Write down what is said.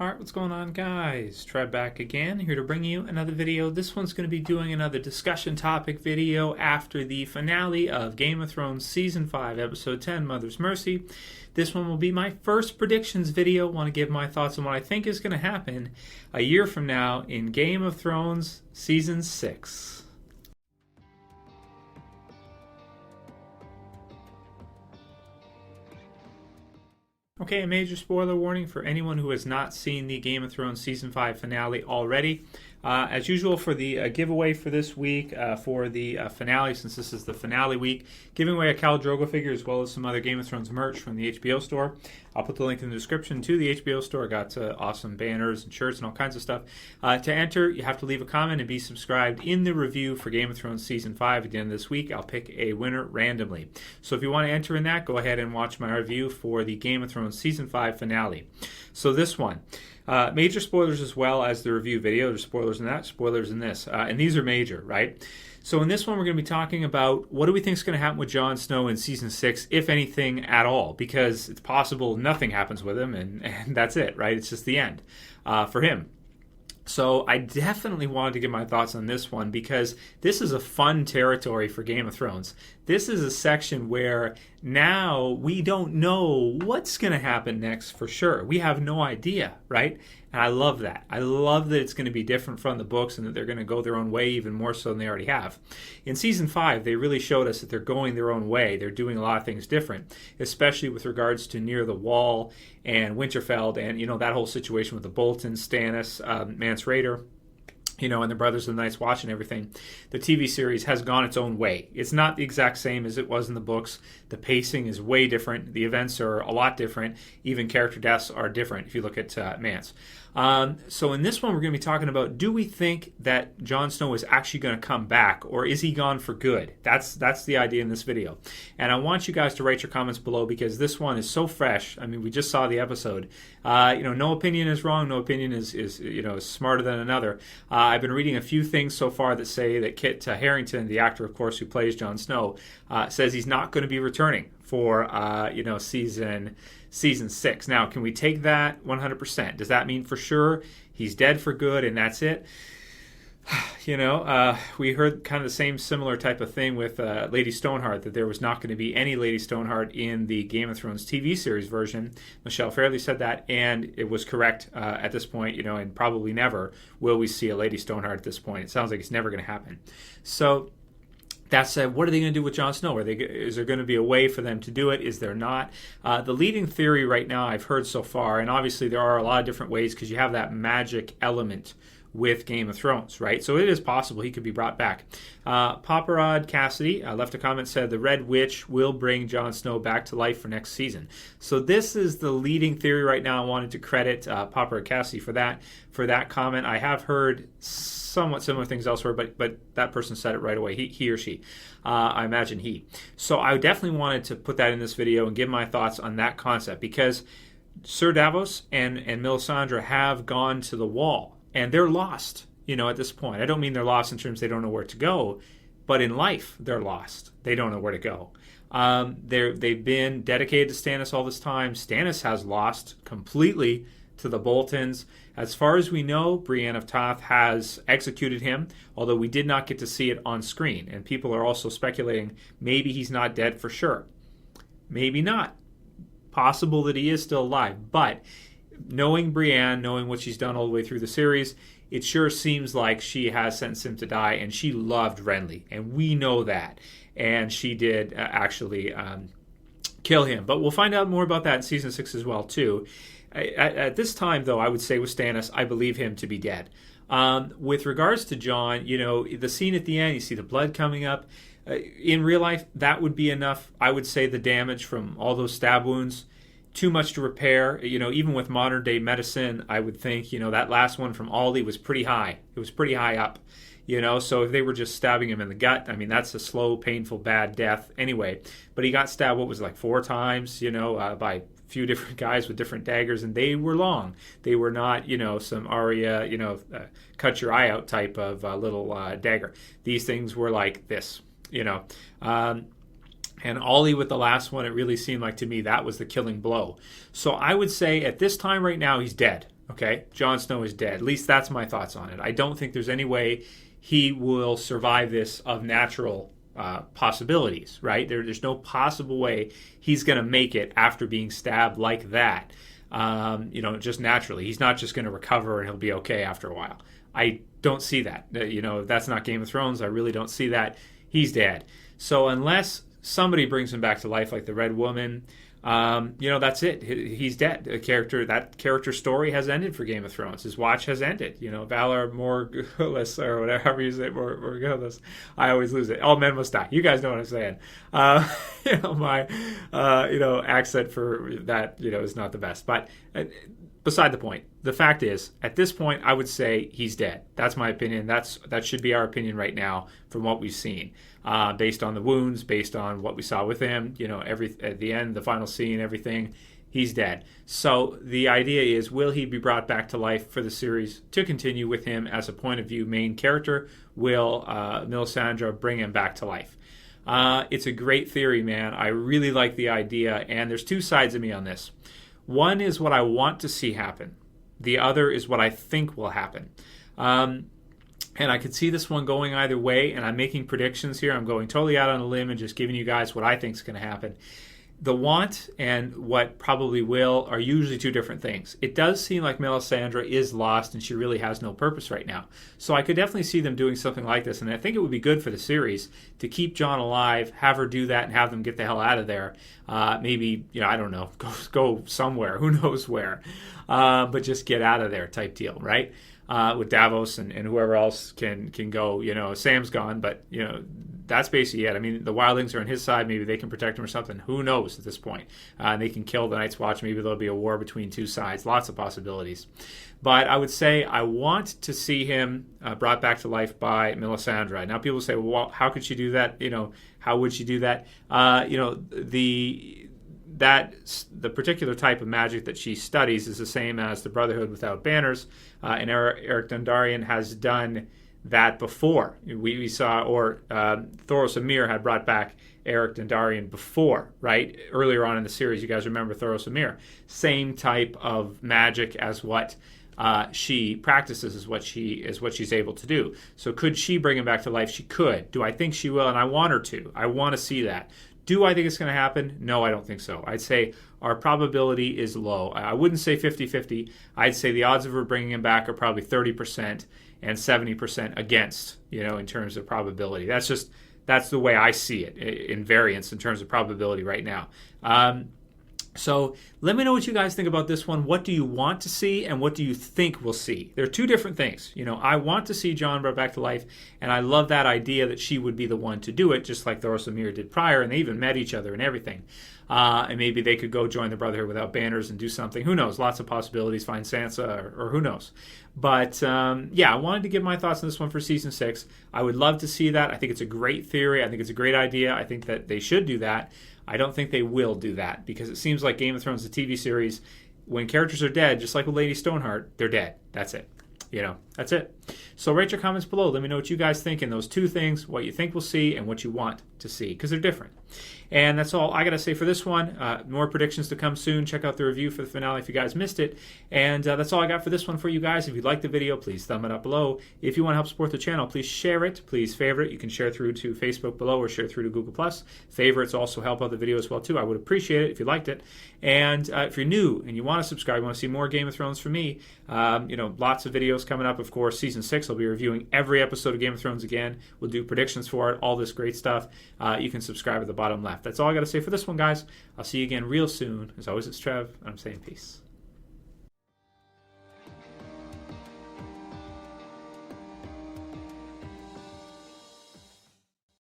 Alright, what's going on, guys? Trev back again, here to bring you another video. This one's going to be doing another discussion topic video after the finale of Game of Thrones Season 5, Episode 10, Mother's Mercy. This one will be my first predictions video. I want to give my thoughts on what I think is going to happen a year from now in Game of Thrones Season 6. Okay, a major spoiler warning for anyone who has not seen the Game of Thrones Season 5 finale already. As usual for the giveaway for this week, for the finale, since this is the finale week, giving away a Khal Drogo figure as well as some other Game of Thrones merch from the HBO store. I'll put the link in the description to the HBO store. Got awesome banners and shirts and all kinds of stuff. To enter, you have to leave a comment and be subscribed in the review for Game of Thrones Season 5. At the end of this week, I'll pick a winner randomly. So if you want to enter in that, go ahead and watch my review for the Game of Thrones Season 5 finale. So this one. Major spoilers as well as the review video. There's spoilers in that, spoilers in this. And these are major, right? So in this one, we're going to be talking about what do we think is going to happen with Jon Snow in Season 6, if anything at all, because it's possible nothing happens with him, and that's it, right? It's just the end for him. So I definitely wanted to give my thoughts on this one because this is a fun territory for Game of Thrones. This is a section where now we don't know what's going to happen next for sure. We have no idea, right? And I love that. I love that it's going to be different from the books and that they're going to go their own way even more so than they already have. In Season 5, they really showed us that they're going their own way. They're doing a lot of things different, especially with regards to Near the Wall and Winterfell and, that whole situation with the Boltons, Stannis, Mance Rayder, and the Brothers of the Night's Watch and everything. The TV series has gone its own way. It's not the exact same as it was in the books. The pacing is way different. The events are a lot different. Even character deaths are different if you look at Mance. So in this one, we're going to be talking about, do we think that Jon Snow is actually going to come back, or is he gone for good? That's the idea in this video. And I want you guys to write your comments below because this one is so fresh. I mean, we just saw the episode. No opinion is wrong. No opinion is smarter than another. I've been reading a few things so far that say that Kit Harrington, the actor, of course, who plays Jon Snow, says he's not going to be returning for season 6. Now, can we take that 100%? Does that mean for sure he's dead for good and that's it? We heard kind of the same similar type of thing with Lady Stoneheart, that there was not going to be any Lady Stoneheart in the Game of Thrones TV series version. Michelle Fairley said that, and it was correct at this point, and probably never will we see a Lady Stoneheart at this point. It sounds like it's never going to happen. So that's what are they going to do with Jon Snow? Is there going to be a way for them to do it? Is there not? The leading theory right now I've heard so far, and obviously there are a lot of different ways because you have that magic element with Game of Thrones, right? So it is possible he could be brought back. Paparod Cassidy left a comment, said the Red Witch will bring Jon Snow back to life for next season. So this is the leading theory right now. I wanted to credit Paparod Cassidy for that comment. I have heard somewhat similar things elsewhere, but that person said it right away. He or she. I imagine he. So I definitely wanted to put that in this video and give my thoughts on that concept because Sir Davos and Melisandre have gone to the wall. And they're lost, at this point. I don't mean they're lost in terms they don't know where to go, but in life, they're lost. They don't know where to go. They've been dedicated to Stannis all this time. Stannis has lost completely to the Boltons. As far as we know, Brienne of Tarth has executed him, although we did not get to see it on screen. And people are also speculating maybe he's not dead for sure. Maybe not. Possible that he is still alive, but knowing Brienne, knowing what she's done all the way through the series, it sure seems like she has sentenced him to die, and she loved Renly, and we know that. And she did actually kill him. But we'll find out more about that in Season 6 as well, too. At this time, though, I would say with Stannis, I believe him to be dead. With regards to Jon, the scene at the end, you see the blood coming up. In real life, that would be enough. I would say the damage from all those stab wounds, too much to repair. Even with modern day medicine, I would think, that last one from Aldi was pretty high. It was pretty high up, so if they were just stabbing him in the gut, I mean, that's a slow, painful, bad death anyway. But he got stabbed, 4 times, by a few different guys with different daggers, and they were long. They were not, some Arya, cut your eye out type of little dagger. These things were like this, And Ollie with the last one, it really seemed like to me that was the killing blow. So I would say at this time right now, he's dead. Okay, Jon Snow is dead. At least that's my thoughts on it. I don't think there's any way he will survive this of natural possibilities, right? There's no possible way he's going to make it after being stabbed like that, just naturally. He's not just going to recover and he'll be okay after a while. I don't see that. That's not Game of Thrones. I really don't see that. He's dead. So unless somebody brings him back to life like the Red Woman, that's it. He's dead. That character story has ended for Game of Thrones. His watch has ended. Valar Morghulis, or whatever you say, Morghulis. I always lose it. All men must die. You guys know what I'm saying. My accent for that, is not the best. But beside the point. The fact is, at this point, I would say he's dead. That's my opinion. That should be our opinion right now from what we've seen. Based on the wounds, based on what we saw with him, at the end, the final scene, everything, he's dead. So the idea is, will he be brought back to life for the series to continue with him as a point of view main character? Will Melisandre bring him back to life? It's a great theory, man. I really like the idea, and there's two sides of me on this. One is what I want to see happen. The other is what I think will happen. And I could see this one going either way, and I'm making predictions here. I'm going totally out on a limb and just giving you guys what I think is going to happen. The want and what probably will are usually two different things. It does seem like Melisandre is lost and she really has no purpose right now. So I could definitely see them doing something like this, and I think it would be good for the series to keep Jon alive, have her do that, and have them get the hell out of there. Maybe, I don't know, go somewhere, who knows where, but just get out of there type deal, right? With Davos and whoever else can go. Sam's gone, but that's basically it. I mean, the wildlings are on his side. Maybe they can protect him or something. Who knows at this point? They can kill the Night's Watch. Maybe there'll be a war between two sides. Lots of possibilities. But I would say I want to see him brought back to life by Melisandre. Now people say, well, how could she do that? How would she do that? The particular type of magic that she studies is the same as the Brotherhood without banners, and Beric Dondarrion has done that before. We saw, Thoros of Myr had brought back Beric Dondarrion before, right? Earlier on in the series, you guys remember Thoros of Myr. Same type of magic as what she practices is what she's able to do. So could she bring him back to life? She could. Do I think she will? And I want her to. I want to see that. Do I think it's going to happen? No, I don't think so. I'd say our probability is low. I wouldn't say 50-50. I'd say the odds of her bringing him back are probably 30% and 70% against, in terms of probability. That's the way I see it in variance in terms of probability right now. So let me know what you guys think about this one. What do you want to see and what do you think we'll see? They're two different things. I want to see Jon brought back to life, and I love that idea that she would be the one to do it, just like Thoros of Myr did prior, and they even met each other and everything. And maybe they could go join the Brotherhood without banners and do something. Who knows? Lots of possibilities. Find Sansa or who knows. But I wanted to give my thoughts on this one for Season 6. I would love to see that. I think it's a great theory. I think it's a great idea. I think that they should do that. I don't think they will do that because it seems like Game of Thrones, the TV series, when characters are dead, just like with Lady Stoneheart, they're dead. That's it. That's it. So write your comments below. Let me know what you guys think in those two things, what you think we'll see and what you want to see, because they're different. And that's all I got to say for this one. More predictions to come soon. Check out the review for the finale if you guys missed it. And that's all I got for this one for you guys. If you liked the video, please thumb it up below. If you want to help support the channel, please share it. Please favorite. You can share through to Facebook below or share through to Google+. Favorites also help out the video as well, too. I would appreciate it if you liked it. And if you're new and you want to subscribe, you want to see more Game of Thrones from me, lots of videos coming up. Of course, Season 6, I'll be reviewing every episode of Game of Thrones again. We'll do predictions for it, all this great stuff. You can subscribe at the bottom left. That's all I got to say for this one, guys. I'll see you again real soon. As always, it's Trev, and I'm saying peace.